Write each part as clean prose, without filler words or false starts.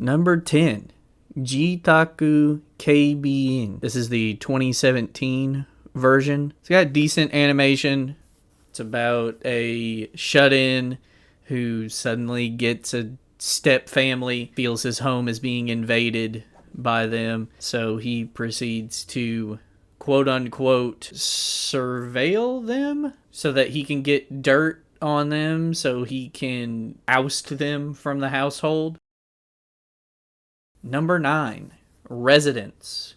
Number 10, Gitaku KBN. This is the 2017 version. It's got decent animation. It's about a shut-in who suddenly gets a step family, feels his home is being invaded by them, so he proceeds to quote-unquote surveil them so that he can get dirt on them so he can oust them from the household. Number 9, Residence.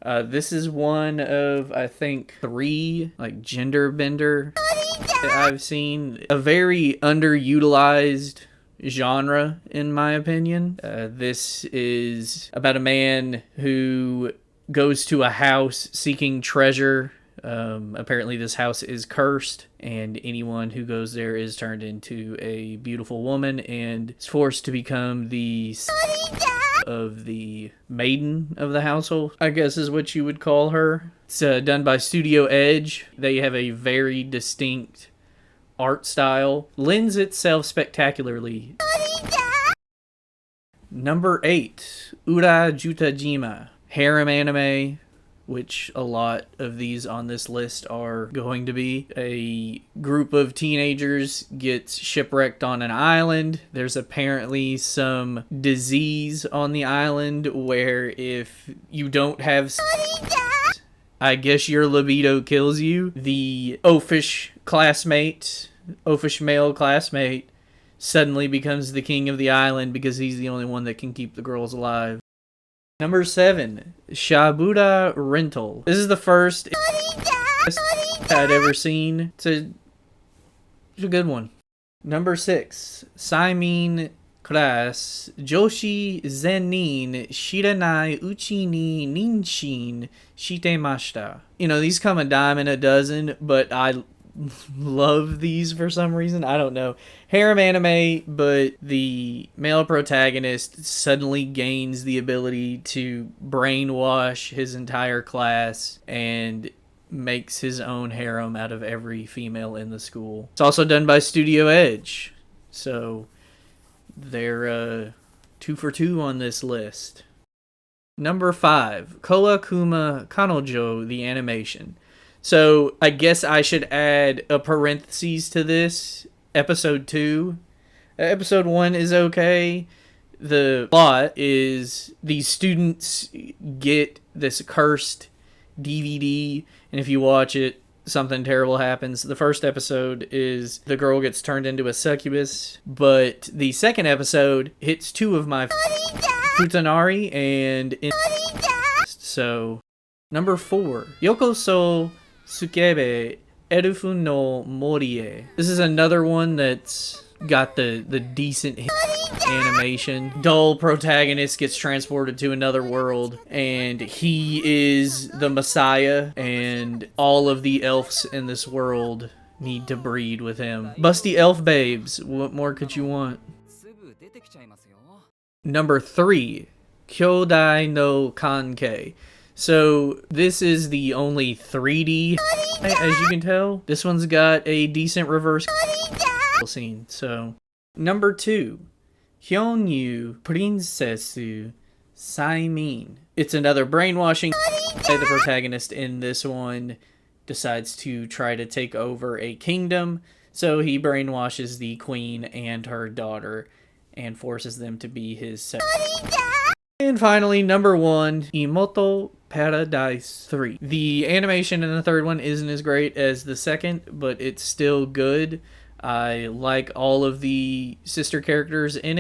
This is one of, I think, 3 gender bender that I've seen. A very underutilized genre, in my opinion. This is about a man who goes to a house seeking treasure. Apparently this house is cursed, and anyone who goes there is turned into a beautiful woman and is forced to become the of the maiden of the household, I guess is what you would call her. It's done by Studio Edge. They have a very distinct art style. Lends itself spectacularly. Number 8, Ura Jutajima. Harem Anime, which a lot of these on this list are going to be. A group of teenagers gets shipwrecked on an island. There's apparently some disease on the island where if you don't have I guess your libido kills you. The oafish male classmate, suddenly becomes the king of the island because he's the only one that can keep the girls alive. Number 7, Sabuda Rental. This is the first I'd ever seen. It's a good one. Number 6, Simone Class, Joshi Zenin Shiranai Uchi ni Ninshin Shitemashita. You know, these come a dime and a dozen, but I love these for some reason. I don't know. Harem anime, but the male protagonist suddenly gains the ability to brainwash his entire class and makes his own harem out of every female in the school. It's also done by Studio Edge, so they're 2 for 2 on this list. Number 5, Koa Kuma Kanojo The Animation. So I guess I should add a parentheses to this. Episode 2. Episode 1 is okay. The plot is these students get this cursed DVD, and if you watch it, something terrible happens. The first episode is the girl gets turned into a succubus, but the second episode hits 2 of my Futanari and so. Number 4, Yokoso Tsukebe Erufu no Morie. This is another one that's got the decent animation. Dull protagonist gets transported to another world, and he is the messiah, and all of the elves in this world need to breed with him. Busty elf babes. What more could you want? Number 3, Kyodai no Kanke. So this is the only 3D, as you can tell. This one's got a decent reverse scene. So number 2, Hyunyu Princesses Simone. It's another brainwashing. The protagonist in this one decides to try to take over a kingdom, so he brainwashes the queen and her daughter and forces them to be his And finally, number 1, Imoto Paradise 3. The animation in the third one isn't as great as the second, but it's still good. I like all of the sister characters in it.